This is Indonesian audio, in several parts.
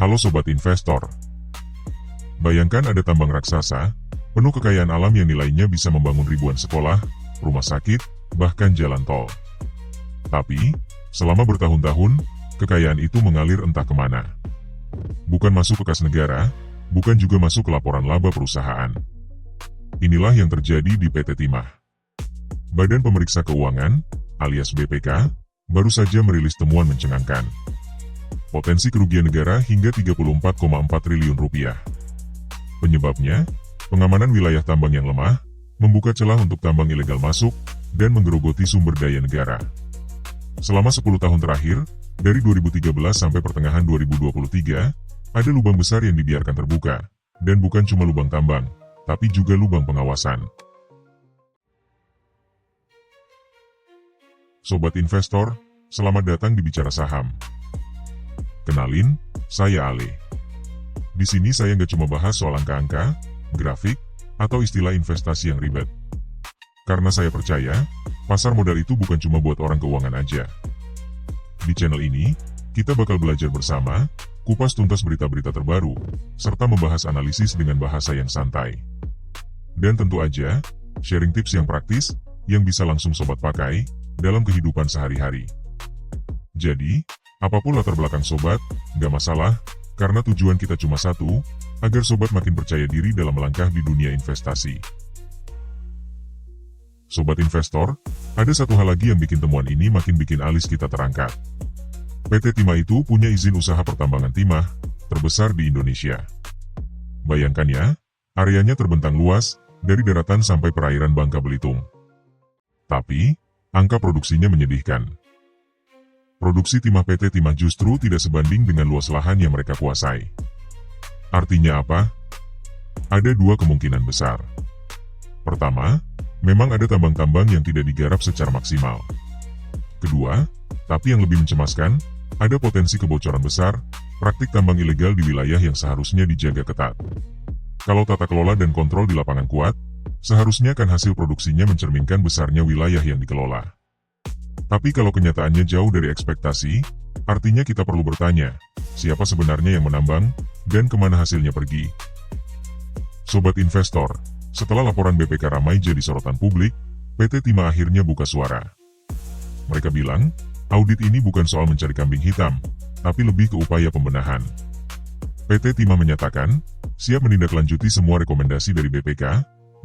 Halo Sobat Investor. Bayangkan ada tambang raksasa, penuh kekayaan alam yang nilainya bisa membangun ribuan sekolah, rumah sakit, bahkan jalan tol. Tapi, selama bertahun-tahun, kekayaan itu mengalir entah kemana. Bukan masuk ke kas negara, bukan juga masuk ke laporan laba perusahaan. Inilah yang terjadi di PT Timah. Badan Pemeriksa Keuangan, alias BPK, baru saja merilis temuan mencengangkan. Potensi kerugian negara hingga 34,4 triliun rupiah. Penyebabnya, pengamanan wilayah tambang yang lemah, membuka celah untuk tambang ilegal masuk, dan menggerogoti sumber daya negara. Selama 10 tahun terakhir, dari 2013 sampai pertengahan 2023, ada lubang besar yang dibiarkan terbuka, dan bukan cuma lubang tambang, tapi juga lubang pengawasan. Sobat Investor, selamat datang di Bicara Saham. Kenalin, saya Ale. Di sini saya nggak cuma bahas soal angka-angka, grafik, atau istilah investasi yang ribet. Karena saya percaya, pasar modal itu bukan cuma buat orang keuangan aja. Di channel ini, kita bakal belajar bersama, kupas tuntas berita-berita terbaru, serta membahas analisis dengan bahasa yang santai. Dan tentu aja, sharing tips yang praktis, yang bisa langsung sobat pakai, dalam kehidupan sehari-hari. Jadi, apapun latar belakang sobat, gak masalah, karena tujuan kita cuma satu, agar sobat makin percaya diri dalam melangkah di dunia investasi. Sobat Investor, ada satu hal lagi yang bikin temuan ini makin bikin alis kita terangkat. PT Timah itu punya izin usaha pertambangan timah, terbesar di Indonesia. Bayangkan ya, areanya terbentang luas, dari daratan sampai perairan Bangka Belitung. Tapi, angka produksinya menyedihkan. Produksi timah PT Timah justru tidak sebanding dengan luas lahan yang mereka kuasai. Artinya apa? Ada dua kemungkinan besar. Pertama, memang ada tambang-tambang yang tidak digarap secara maksimal. Kedua, tapi yang lebih mencemaskan, ada potensi kebocoran besar, praktik tambang ilegal di wilayah yang seharusnya dijaga ketat. Kalau tata kelola dan kontrol di lapangan kuat, seharusnya kan hasil produksinya mencerminkan besarnya wilayah yang dikelola. Tapi kalau kenyataannya jauh dari ekspektasi, artinya kita perlu bertanya, siapa sebenarnya yang menambang, dan kemana hasilnya pergi? Sobat Investor, setelah laporan BPK ramai jadi sorotan publik, PT Timah akhirnya buka suara. Mereka bilang, audit ini bukan soal mencari kambing hitam, tapi lebih ke upaya pembenahan. PT Timah menyatakan, siap menindaklanjuti semua rekomendasi dari BPK,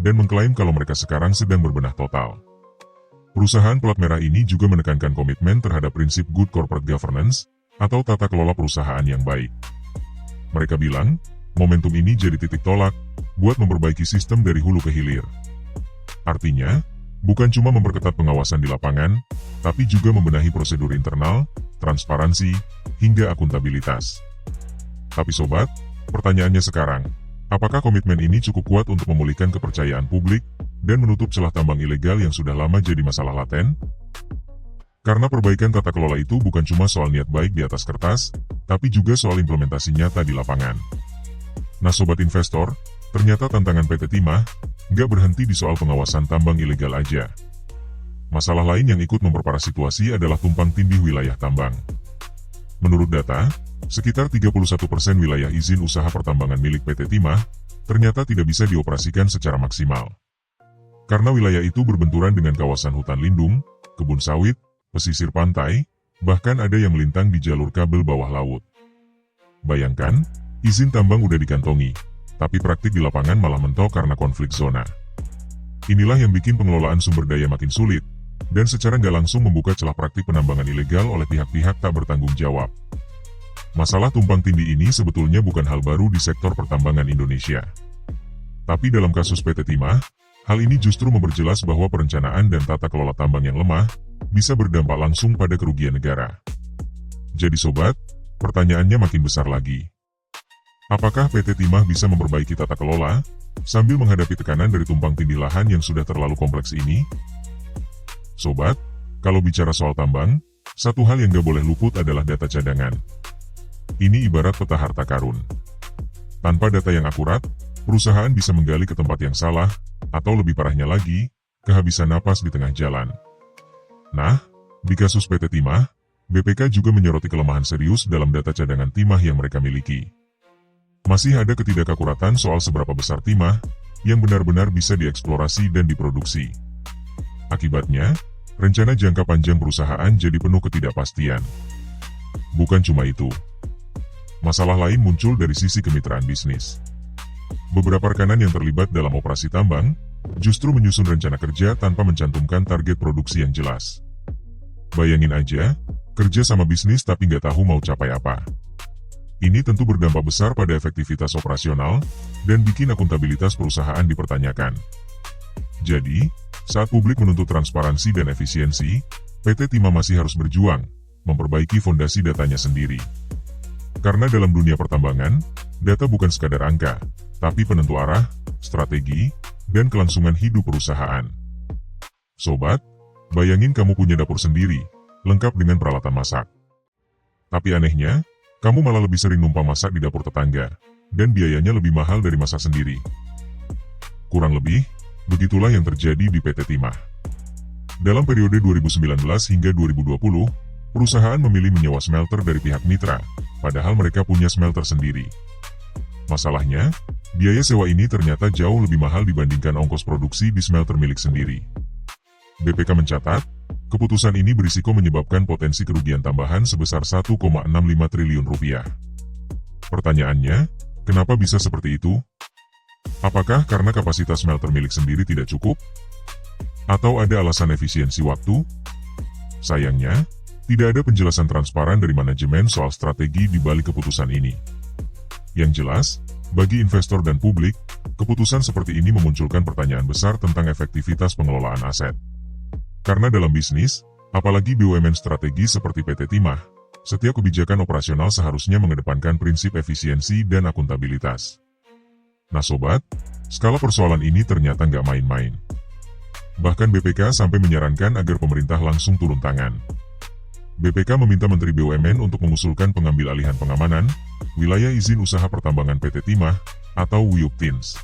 dan mengklaim kalau mereka sekarang sedang berbenah total. Perusahaan pelat merah ini juga menekankan komitmen terhadap prinsip good corporate governance, atau tata kelola perusahaan yang baik. Mereka bilang, momentum ini jadi titik tolak, buat memperbaiki sistem dari hulu ke hilir. Artinya, bukan cuma memperketat pengawasan di lapangan, tapi juga membenahi prosedur internal, transparansi, hingga akuntabilitas. Tapi sobat, pertanyaannya sekarang, apakah komitmen ini cukup kuat untuk memulihkan kepercayaan publik, dan menutup celah tambang ilegal yang sudah lama jadi masalah laten? Karena perbaikan tata kelola itu bukan cuma soal niat baik di atas kertas, tapi juga soal implementasi nyata di lapangan. Nah Sobat Investor, ternyata tantangan PT Timah, nggak berhenti di soal pengawasan tambang ilegal aja. Masalah lain yang ikut memperparah situasi adalah tumpang tindih wilayah tambang. Menurut data, sekitar 31% wilayah izin usaha pertambangan milik PT Timah, ternyata tidak bisa dioperasikan secara maksimal. Karena wilayah itu berbenturan dengan kawasan hutan lindung, kebun sawit, pesisir pantai, bahkan ada yang melintang di jalur kabel bawah laut. Bayangkan, izin tambang udah dikantongi, tapi praktik di lapangan malah mentok karena konflik zona. Inilah yang bikin pengelolaan sumber daya makin sulit, dan secara nggak langsung membuka celah praktik penambangan ilegal oleh pihak-pihak tak bertanggung jawab. Masalah tumpang tindih ini sebetulnya bukan hal baru di sektor pertambangan Indonesia. Tapi dalam kasus PT Timah, hal ini justru memperjelas bahwa perencanaan dan tata kelola tambang yang lemah, bisa berdampak langsung pada kerugian negara. Jadi sobat, pertanyaannya makin besar lagi. Apakah PT Timah bisa memperbaiki tata kelola, sambil menghadapi tekanan dari tumpang tindih lahan yang sudah terlalu kompleks ini? Sobat, kalau bicara soal tambang, satu hal yang gak boleh luput adalah data cadangan. Ini ibarat peta harta karun. Tanpa data yang akurat, perusahaan bisa menggali ke tempat yang salah, atau lebih parahnya lagi, kehabisan napas di tengah jalan. Nah, di kasus PT Timah, BPK juga menyoroti kelemahan serius dalam data cadangan timah yang mereka miliki. Masih ada ketidakakuratan soal seberapa besar timah yang benar-benar bisa dieksplorasi dan diproduksi. Akibatnya, rencana jangka panjang perusahaan jadi penuh ketidakpastian. Bukan cuma itu. Masalah lain muncul dari sisi kemitraan bisnis. Beberapa rekanan yang terlibat dalam operasi tambang justru menyusun rencana kerja tanpa mencantumkan target produksi yang jelas. Bayangin aja, kerja sama bisnis tapi nggak tahu mau capai apa. Ini tentu berdampak besar pada efektivitas operasional dan bikin akuntabilitas perusahaan dipertanyakan. Jadi, saat publik menuntut transparansi dan efisiensi, PT Timah masih harus berjuang memperbaiki fondasi datanya sendiri. Karena dalam dunia pertambangan, data bukan sekadar angka, tapi penentu arah, strategi, dan kelangsungan hidup perusahaan. Sobat, bayangin kamu punya dapur sendiri, lengkap dengan peralatan masak. Tapi anehnya, kamu malah lebih sering numpang masak di dapur tetangga, dan biayanya lebih mahal dari masak sendiri. Kurang lebih, begitulah yang terjadi di PT Timah. Dalam periode 2019 hingga 2020, perusahaan memilih menyewa smelter dari pihak mitra, padahal mereka punya smelter sendiri. Masalahnya, biaya sewa ini ternyata jauh lebih mahal dibandingkan ongkos produksi di smelter milik sendiri. BPK mencatat, keputusan ini berisiko menyebabkan potensi kerugian tambahan sebesar 1,65 triliun rupiah. Pertanyaannya, kenapa bisa seperti itu? Apakah karena kapasitas smelter milik sendiri tidak cukup? Atau ada alasan efisiensi waktu? Sayangnya, tidak ada penjelasan transparan dari manajemen soal strategi di balik keputusan ini. Yang jelas, bagi investor dan publik, keputusan seperti ini memunculkan pertanyaan besar tentang efektivitas pengelolaan aset. Karena dalam bisnis, apalagi BUMN strategi seperti PT Timah, setiap kebijakan operasional seharusnya mengedepankan prinsip efisiensi dan akuntabilitas. Nah sobat, skala persoalan ini ternyata nggak main-main. Bahkan BPK sampai menyarankan agar pemerintah langsung turun tangan. BPK meminta Menteri BUMN untuk mengusulkan pengambil alihan pengamanan, wilayah izin usaha pertambangan PT Timah, atau WIUPTINS.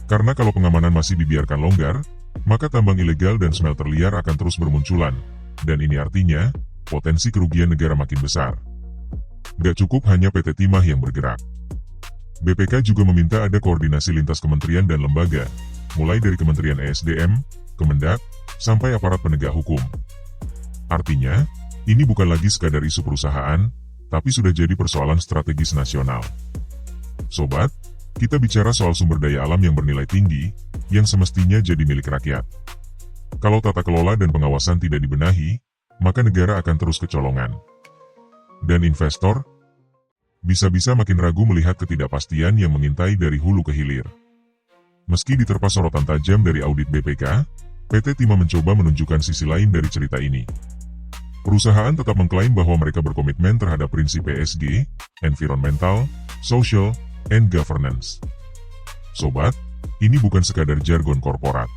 Karena kalau pengamanan masih dibiarkan longgar, maka tambang ilegal dan smelter liar akan terus bermunculan, dan ini artinya, potensi kerugian negara makin besar. Gak cukup hanya PT Timah yang bergerak. BPK juga meminta ada koordinasi lintas kementerian dan lembaga, mulai dari Kementerian ESDM, Kemendak, sampai aparat penegak hukum. Artinya, ini bukan lagi sekadar isu perusahaan, tapi sudah jadi persoalan strategis nasional. Sobat, kita bicara soal sumber daya alam yang bernilai tinggi, yang semestinya jadi milik rakyat. Kalau tata kelola dan pengawasan tidak dibenahi, maka negara akan terus kecolongan. Dan investor, bisa-bisa makin ragu melihat ketidakpastian yang mengintai dari hulu ke hilir. Meski diterpa sorotan tajam dari audit BPK, PT Timah mencoba menunjukkan sisi lain dari cerita ini. Perusahaan tetap mengklaim bahwa mereka berkomitmen terhadap prinsip ESG, Environmental, Social, and Governance. Sobat, ini bukan sekadar jargon korporat.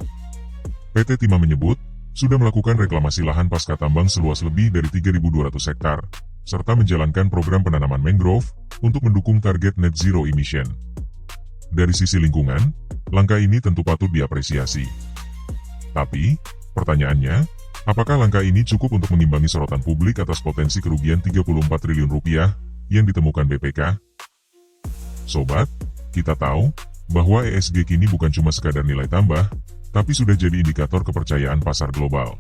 PT Timah menyebut, sudah melakukan reklamasi lahan pasca tambang seluas lebih dari 3.200 hektar, serta menjalankan program penanaman mangrove untuk mendukung target net zero emission. Dari sisi lingkungan, langkah ini tentu patut diapresiasi. Tapi, pertanyaannya, apakah langkah ini cukup untuk mengimbangi sorotan publik atas potensi kerugian 34 triliun rupiah yang ditemukan BPK? Sobat, kita tahu bahwa ESG kini bukan cuma sekadar nilai tambah, tapi sudah jadi indikator kepercayaan pasar global.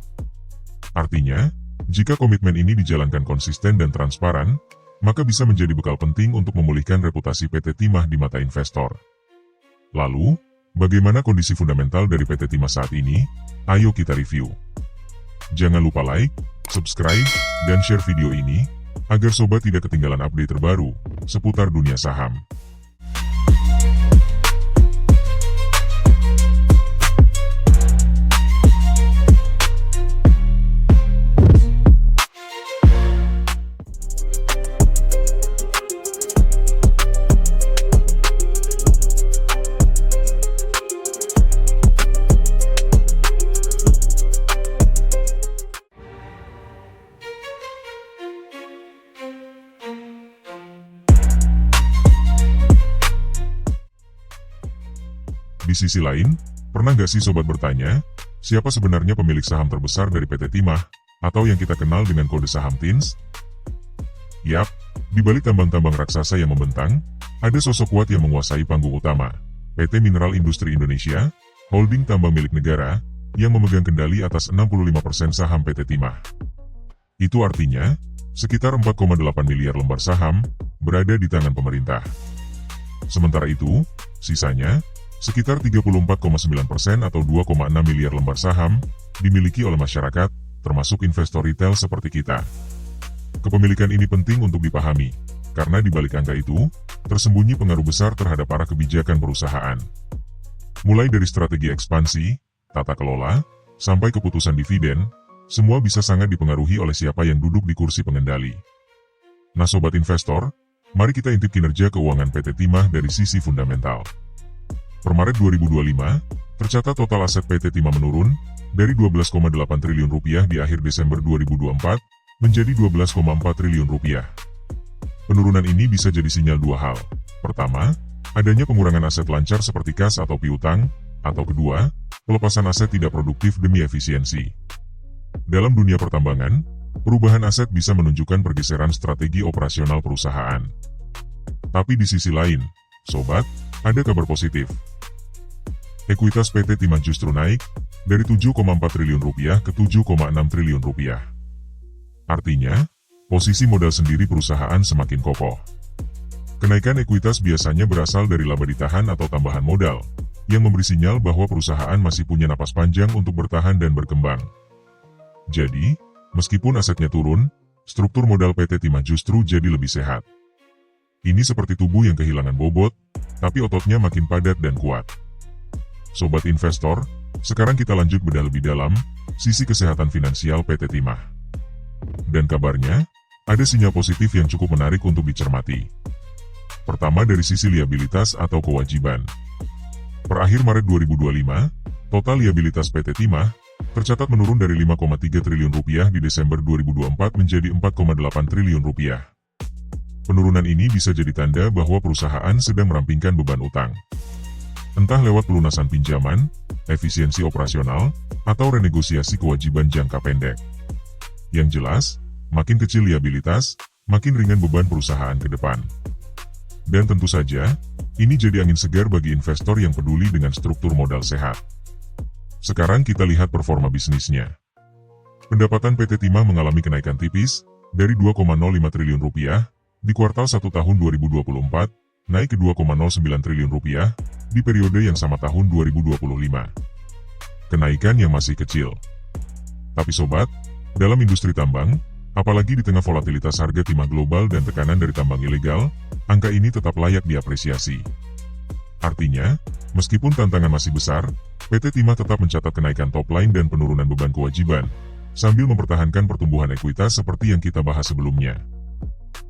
Artinya, jika komitmen ini dijalankan konsisten dan transparan, maka bisa menjadi bekal penting untuk memulihkan reputasi PT Timah di mata investor. Lalu, bagaimana kondisi fundamental dari PT Timah saat ini? Ayo kita review. Jangan lupa like, subscribe, dan share video ini, agar sobat tidak ketinggalan update terbaru seputar dunia saham. Di sisi lain, pernah nggak sih sobat bertanya, siapa sebenarnya pemilik saham terbesar dari PT Timah? atau yang kita kenal dengan kode saham TINS? Yap, di balik tambang-tambang raksasa yang membentang, ada sosok kuat yang menguasai panggung utama, PT Mineral Industri Indonesia, holding tambang milik negara, yang memegang kendali atas 65% saham PT Timah. Itu artinya, sekitar 4,8 miliar lembar saham, berada di tangan pemerintah. Sementara itu, sisanya, sekitar 34,9% atau 2,6 miliar lembar saham, dimiliki oleh masyarakat, termasuk investor retail seperti kita. Kepemilikan ini penting untuk dipahami, karena di balik angka itu, tersembunyi pengaruh besar terhadap arah kebijakan perusahaan. Mulai dari strategi ekspansi, tata kelola, sampai keputusan dividen, semua bisa sangat dipengaruhi oleh siapa yang duduk di kursi pengendali. Nah sobat investor, mari kita intip kinerja keuangan PT Timah dari sisi fundamental. Per Maret 2025, tercatat total aset PT Timah menurun dari 12,8 triliun rupiah di akhir Desember 2024 menjadi 12,4 triliun rupiah. Penurunan ini bisa jadi sinyal dua hal. Pertama, adanya pengurangan aset lancar seperti kas atau piutang, atau kedua, pelepasan aset tidak produktif demi efisiensi. Dalam dunia pertambangan, perubahan aset bisa menunjukkan pergeseran strategi operasional perusahaan. Tapi di sisi lain, sobat, ada kabar positif. Ekuitas PT Timah justru naik dari 7,4 triliun rupiah ke 7,6 triliun rupiah. Artinya, posisi modal sendiri perusahaan semakin kokoh. Kenaikan ekuitas biasanya berasal dari laba ditahan atau tambahan modal, yang memberi sinyal bahwa perusahaan masih punya napas panjang untuk bertahan dan berkembang. Jadi, meskipun asetnya turun, struktur modal PT Timah justru jadi lebih sehat. Ini seperti tubuh yang kehilangan bobot, tapi ototnya makin padat dan kuat. Sobat investor, sekarang kita lanjut bedah lebih dalam, sisi kesehatan finansial PT Timah. Dan kabarnya, ada sinyal positif yang cukup menarik untuk dicermati. Pertama dari sisi liabilitas atau kewajiban. Per akhir Maret 2025, total liabilitas PT Timah tercatat menurun dari 5,3 triliun rupiah di Desember 2024 menjadi 4,8 triliun rupiah. Penurunan ini bisa jadi tanda bahwa perusahaan sedang merampingkan beban utang. Entah lewat pelunasan pinjaman, efisiensi operasional, atau renegosiasi kewajiban jangka pendek. Yang jelas, makin kecil liabilitas, makin ringan beban perusahaan ke depan. Dan tentu saja, ini jadi angin segar bagi investor yang peduli dengan struktur modal sehat. Sekarang kita lihat performa bisnisnya. Pendapatan PT Timah mengalami kenaikan tipis, dari 2,05 triliun rupiah, di kuartal 1 tahun 2024, naik ke 2,09 triliun rupiah, di periode yang sama tahun 2025. Kenaikan yang masih kecil. Tapi sobat, dalam industri tambang, apalagi di tengah volatilitas harga timah global dan tekanan dari tambang ilegal, angka ini tetap layak diapresiasi. Artinya, meskipun tantangan masih besar, PT Timah tetap mencatat kenaikan top line dan penurunan beban kewajiban, sambil mempertahankan pertumbuhan ekuitas seperti yang kita bahas sebelumnya.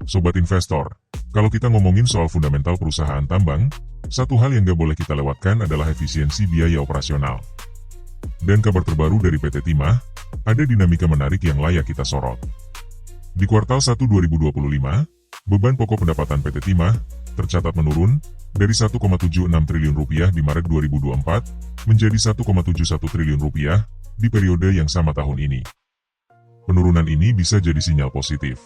Sobat investor, kalau kita ngomongin soal fundamental perusahaan tambang, satu hal yang gak boleh kita lewatkan adalah efisiensi biaya operasional. Dan kabar terbaru dari PT Timah, ada dinamika menarik yang layak kita sorot. Di kuartal 1 2025, beban pokok pendapatan PT Timah tercatat menurun dari 1,76 triliun rupiah di Maret 2024 menjadi 1,71 triliun rupiah di periode yang sama tahun ini. Penurunan ini bisa jadi sinyal positif.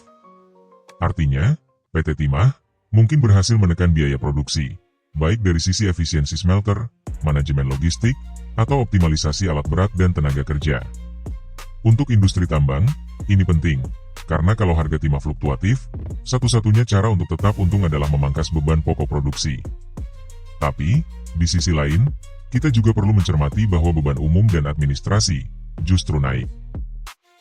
Artinya, PT Timah mungkin berhasil menekan biaya produksi, baik dari sisi efisiensi smelter, manajemen logistik, atau optimalisasi alat berat dan tenaga kerja. Untuk industri tambang, ini penting, karena kalau harga timah fluktuatif, satu-satunya cara untuk tetap untung adalah memangkas beban pokok produksi. Tapi, di sisi lain, kita juga perlu mencermati bahwa beban umum dan administrasi justru naik.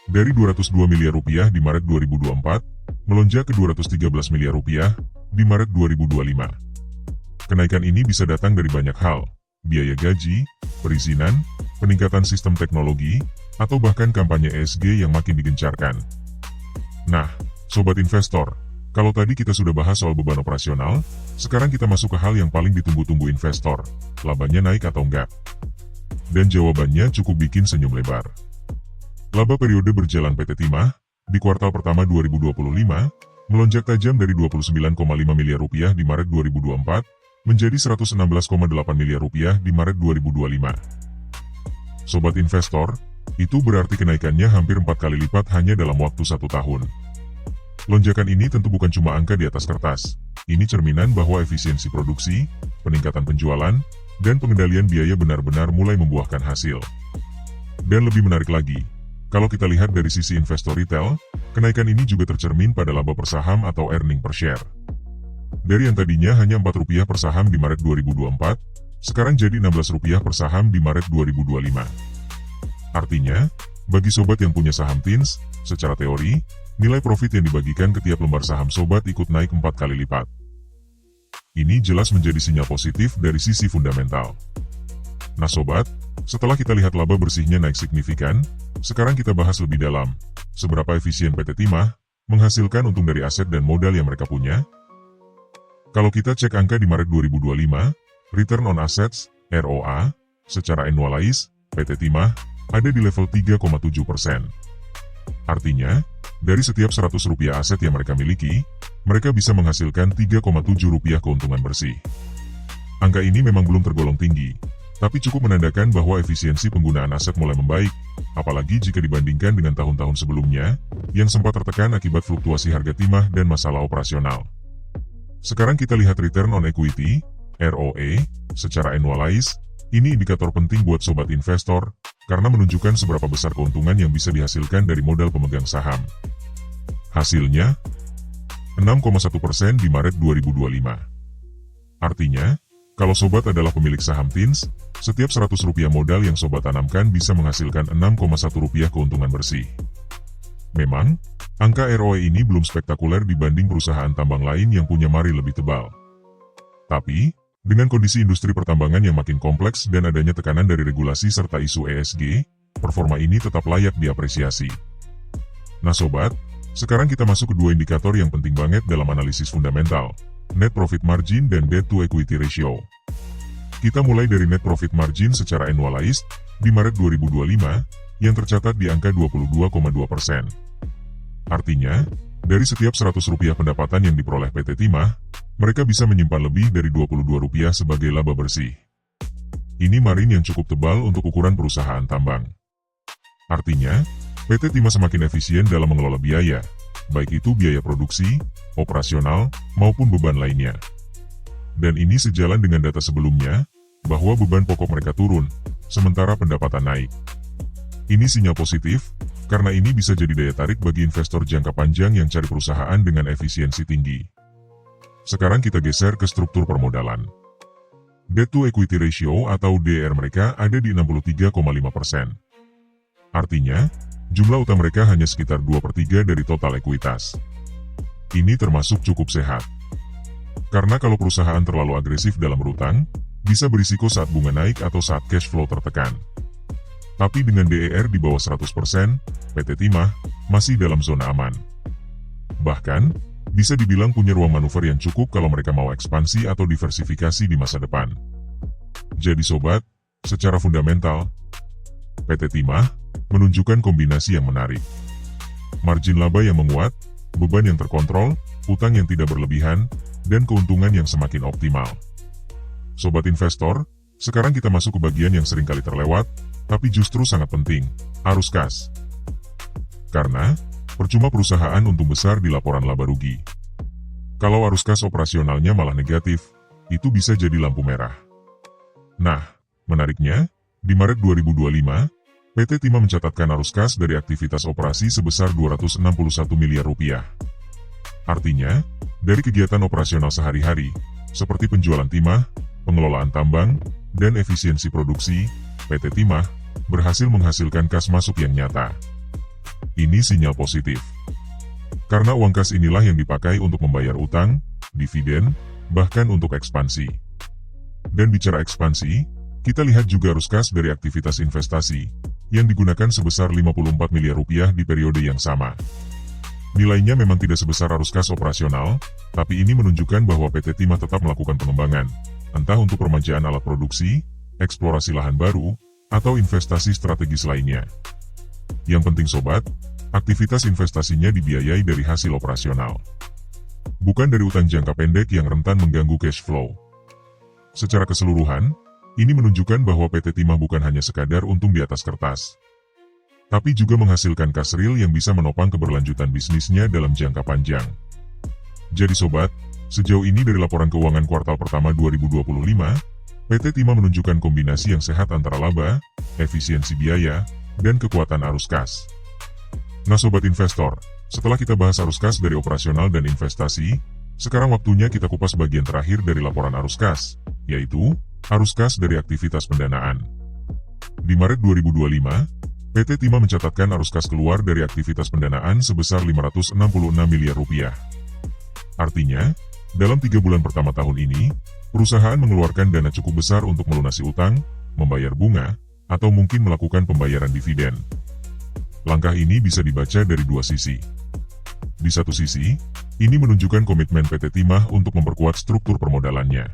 Dari 202 miliar rupiah di Maret 2024, melonjak ke 213 miliar rupiah di Maret 2025. Kenaikan ini bisa datang dari banyak hal, biaya gaji, perizinan, peningkatan sistem teknologi, atau bahkan kampanye ESG yang makin digencarkan. Nah, sobat investor, kalau tadi kita sudah bahas soal beban operasional, sekarang kita masuk ke hal yang paling ditunggu-tunggu investor, labanya naik atau enggak? Dan jawabannya cukup bikin senyum lebar. Laba periode berjalan PT Timah, di kuartal pertama 2025, melonjak tajam dari 29,5 miliar rupiah di Maret 2024, menjadi 116,8 miliar rupiah di Maret 2025. Sobat investor, Itu berarti kenaikannya hampir 4 kali lipat hanya dalam waktu 1 tahun. Lonjakan ini tentu bukan cuma angka di atas kertas. Ini cerminan bahwa efisiensi produksi, peningkatan penjualan, dan pengendalian biaya benar-benar mulai membuahkan hasil. Dan lebih menarik lagi, kalau kita lihat dari sisi investor retail, kenaikan ini juga tercermin pada laba per saham atau earning per share. Dari yang tadinya hanya Rp4 per saham di Maret 2024, sekarang jadi Rp16 per saham di Maret 2025. Artinya, bagi sobat yang punya saham TINS, secara teori, nilai profit yang dibagikan ke tiap lembar saham sobat ikut naik 4 kali lipat. Ini jelas menjadi sinyal positif dari sisi fundamental. Nah sobat, setelah kita lihat laba bersihnya naik signifikan, sekarang kita bahas lebih dalam, seberapa efisien PT Timah menghasilkan untung dari aset dan modal yang mereka punya. Kalau kita cek angka di Maret 2025, Return on Assets, ROA, secara annualized, PT Timah ada di level 3,7%. Artinya, dari setiap Rp100 aset yang mereka miliki, mereka bisa menghasilkan Rp3,7 keuntungan bersih. Angka ini memang belum tergolong tinggi, tapi cukup menandakan bahwa efisiensi penggunaan aset mulai membaik, apalagi jika dibandingkan dengan tahun-tahun sebelumnya, yang sempat tertekan akibat fluktuasi harga timah dan masalah operasional. Sekarang kita lihat Return on Equity, ROE, secara annualized. Ini indikator penting buat sobat investor, karena menunjukkan seberapa besar keuntungan yang bisa dihasilkan dari modal pemegang saham. Hasilnya, 6,1% di Maret 2025. Artinya, kalau sobat adalah pemilik saham TINS, setiap Rp100 modal yang sobat tanamkan bisa menghasilkan Rp6,1 keuntungan bersih. Memang, angka ROE ini belum spektakuler dibanding perusahaan tambang lain yang punya mari lebih tebal. Tapi, dengan kondisi industri pertambangan yang makin kompleks dan adanya tekanan dari regulasi serta isu ESG, performa ini tetap layak diapresiasi. Nah sobat, sekarang kita masuk ke dua indikator yang penting banget dalam analisis fundamental, Net Profit Margin dan Debt to Equity Ratio. Kita mulai dari Net Profit Margin secara annualized, di Maret 2025, yang tercatat di angka 22,2%. Artinya, dari setiap Rp100 pendapatan yang diperoleh PT Timah, mereka bisa menyimpan lebih dari Rp22 sebagai laba bersih. Ini margin yang cukup tebal untuk ukuran perusahaan tambang. Artinya, PT Timah semakin efisien dalam mengelola biaya, baik itu biaya produksi, operasional, maupun beban lainnya. Dan ini sejalan dengan data sebelumnya, bahwa beban pokok mereka turun, sementara pendapatan naik. Ini sinyal positif, karena ini bisa jadi daya tarik bagi investor jangka panjang yang cari perusahaan dengan efisiensi tinggi. Sekarang kita geser ke struktur permodalan. Debt to Equity Ratio atau DR mereka ada di 63,5%. Artinya, jumlah utang mereka hanya sekitar 2/3 dari total ekuitas. Ini termasuk cukup sehat. Karena kalau perusahaan terlalu agresif dalam berutang, bisa berisiko saat bunga naik atau saat cash flow tertekan. Tapi dengan DER di bawah 100%, PT Timah masih dalam zona aman. Bahkan, bisa dibilang punya ruang manuver yang cukup kalau mereka mau ekspansi atau diversifikasi di masa depan. Jadi sobat, secara fundamental, PT Timah menunjukkan kombinasi yang menarik. Margin laba yang menguat, beban yang terkontrol, utang yang tidak berlebihan, dan keuntungan yang semakin optimal. Sobat investor, sekarang kita masuk ke bagian yang sering kali terlewat, tapi justru sangat penting, arus kas. Karena, percuma perusahaan untung besar di laporan laba rugi. Kalau arus kas operasionalnya malah negatif, itu bisa jadi lampu merah. Nah, menariknya, di Maret 2025, PT Timah mencatatkan arus kas dari aktivitas operasi sebesar Rp261 miliar. Artinya, dari kegiatan operasional sehari-hari, seperti penjualan timah, pengelolaan tambang, dan efisiensi produksi, PT Timah berhasil menghasilkan kas masuk yang nyata. Ini sinyal positif. Karena uang kas inilah yang dipakai untuk membayar utang, dividen, bahkan untuk ekspansi. Dan bicara ekspansi, kita lihat juga arus kas dari aktivitas investasi, yang digunakan sebesar Rp54 miliar di periode yang sama. Nilainya memang tidak sebesar arus kas operasional, tapi ini menunjukkan bahwa PT Timah tetap melakukan pengembangan, entah untuk permajaan alat produksi, eksplorasi lahan baru, atau investasi strategis lainnya. Yang penting sobat, aktivitas investasinya dibiayai dari hasil operasional. Bukan dari utang jangka pendek yang rentan mengganggu cash flow. Secara keseluruhan, ini menunjukkan bahwa PT Timah bukan hanya sekadar untung di atas kertas. tapi juga menghasilkan kas real yang bisa menopang keberlanjutan bisnisnya dalam jangka panjang. Jadi sobat, sejauh ini dari laporan keuangan kuartal pertama 2025, PT Timah menunjukkan kombinasi yang sehat antara laba, efisiensi biaya, dan kekuatan arus kas. Nah sobat investor, setelah kita bahas arus kas dari operasional dan investasi, sekarang waktunya kita kupas bagian terakhir dari laporan arus kas, yaitu arus kas dari aktivitas pendanaan. Di Maret 2025, PT Timah mencatatkan arus kas keluar dari aktivitas pendanaan sebesar 566 miliar rupiah. Artinya, dalam 3 bulan pertama tahun ini, perusahaan mengeluarkan dana cukup besar untuk melunasi utang, membayar bunga, atau mungkin melakukan pembayaran dividen. Langkah ini bisa dibaca dari dua sisi. Di satu sisi, ini menunjukkan komitmen PT Timah untuk memperkuat struktur permodalannya.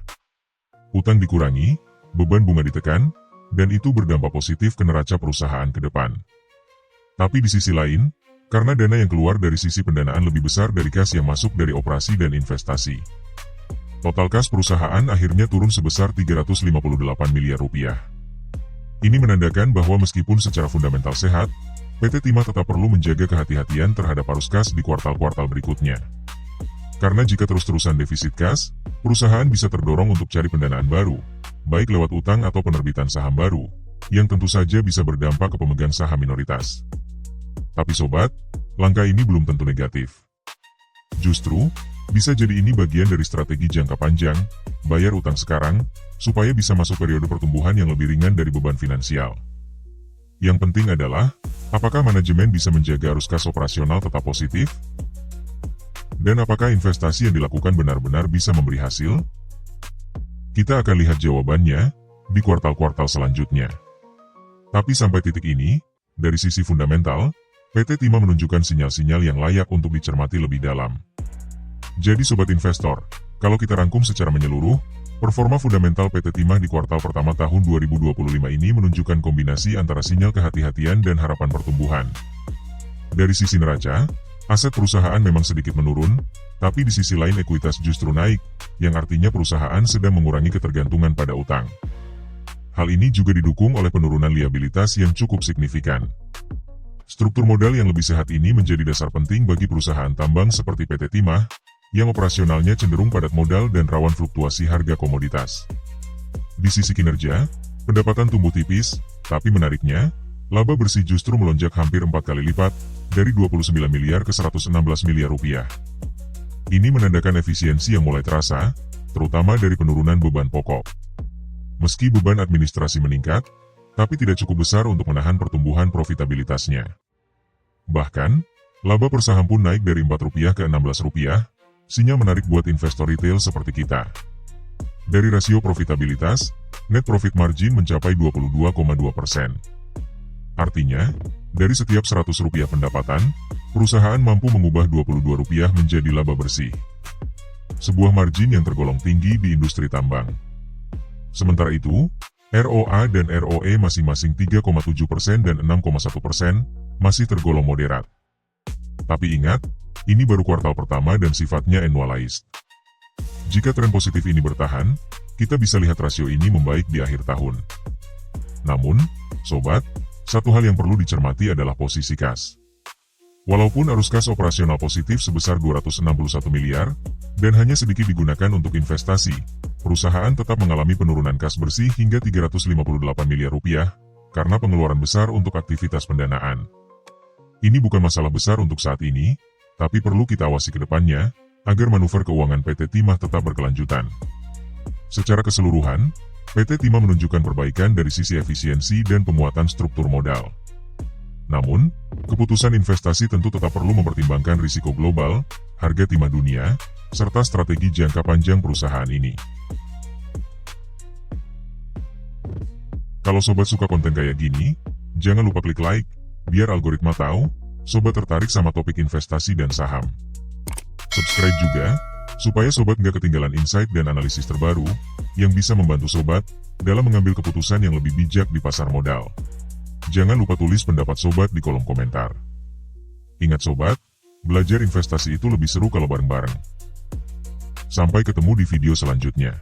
Utang dikurangi, beban bunga ditekan, dan itu berdampak positif ke neraca perusahaan ke depan. Tapi di sisi lain, karena dana yang keluar dari sisi pendanaan lebih besar dari kas yang masuk dari operasi dan investasi. Total kas perusahaan akhirnya turun sebesar 358 miliar rupiah. Ini menandakan bahwa meskipun secara fundamental sehat, PT Timah tetap perlu menjaga kehati-hatian terhadap arus kas di kuartal-kuartal berikutnya. Karena jika terus-terusan defisit kas, perusahaan bisa terdorong untuk cari pendanaan baru, baik lewat utang atau penerbitan saham baru, yang tentu saja bisa berdampak ke pemegang saham minoritas. Tapi sobat, langkah ini belum tentu negatif. Justru, bisa jadi ini bagian dari strategi jangka panjang, bayar utang sekarang, supaya bisa masuk periode pertumbuhan yang lebih ringan dari beban finansial. Yang penting adalah, apakah manajemen bisa menjaga arus kas operasional tetap positif? Dan apakah investasi yang dilakukan benar-benar bisa memberi hasil? Kita akan lihat jawabannya di kuartal-kuartal selanjutnya. Tapi sampai titik ini, dari sisi fundamental, PT Timah menunjukkan sinyal-sinyal yang layak untuk dicermati lebih dalam. Jadi sobat investor, kalau kita rangkum secara menyeluruh, performa fundamental PT Timah di kuartal pertama tahun 2025 ini menunjukkan kombinasi antara sinyal kehati-hatian dan harapan pertumbuhan. Dari sisi neraca, aset perusahaan memang sedikit menurun, tapi di sisi lain ekuitas justru naik, yang artinya perusahaan sedang mengurangi ketergantungan pada utang. Hal ini juga didukung oleh penurunan liabilitas yang cukup signifikan. Struktur modal yang lebih sehat ini menjadi dasar penting bagi perusahaan tambang seperti PT Timah, yang operasionalnya cenderung padat modal dan rawan fluktuasi harga komoditas. Di sisi kinerja, pendapatan tumbuh tipis, tapi menariknya, laba bersih justru melonjak hampir 4 kali lipat, dari 29 miliar ke 116 miliar rupiah. Ini menandakan efisiensi yang mulai terasa, terutama dari penurunan beban pokok. Meski beban administrasi meningkat, tapi tidak cukup besar untuk menahan pertumbuhan profitabilitasnya. Bahkan, laba per saham pun naik dari Rp4 ke Rp16, sinyal menarik buat investor retail seperti kita. Dari rasio profitabilitas, net profit margin mencapai 22,2%. Artinya, dari setiap Rp100 pendapatan, perusahaan mampu mengubah Rp22 menjadi laba bersih. Sebuah margin yang tergolong tinggi di industri tambang. Sementara itu, ROA dan ROE masing-masing 3,7% dan 6,1%, masih tergolong moderat. Tapi ingat, ini baru kuartal pertama dan sifatnya annualized. Jika tren positif ini bertahan, kita bisa lihat rasio ini membaik di akhir tahun. Namun, sobat, satu hal yang perlu dicermati adalah posisi kas. Walaupun arus kas operasional positif sebesar 261 miliar, dan hanya sedikit digunakan untuk investasi, perusahaan tetap mengalami penurunan kas bersih hingga 358 miliar rupiah, karena pengeluaran besar untuk aktivitas pendanaan. Ini bukan masalah besar untuk saat ini, tapi perlu kita awasi ke depannya, agar manuver keuangan PT Timah tetap berkelanjutan. Secara keseluruhan, PT Timah menunjukkan perbaikan dari sisi efisiensi dan penguatan struktur modal. Namun, keputusan investasi tentu tetap perlu mempertimbangkan risiko global, harga timah dunia, serta strategi jangka panjang perusahaan ini. Kalau sobat suka konten kayak gini, jangan lupa klik like, biar algoritma tahu, sobat tertarik sama topik investasi dan saham. Subscribe juga, supaya sobat nggak ketinggalan insight dan analisis terbaru, yang bisa membantu sobat, dalam mengambil keputusan yang lebih bijak di pasar modal. Jangan lupa tulis pendapat sobat di kolom komentar. Ingat sobat, belajar investasi itu lebih seru kalau bareng-bareng. Sampai ketemu di video selanjutnya.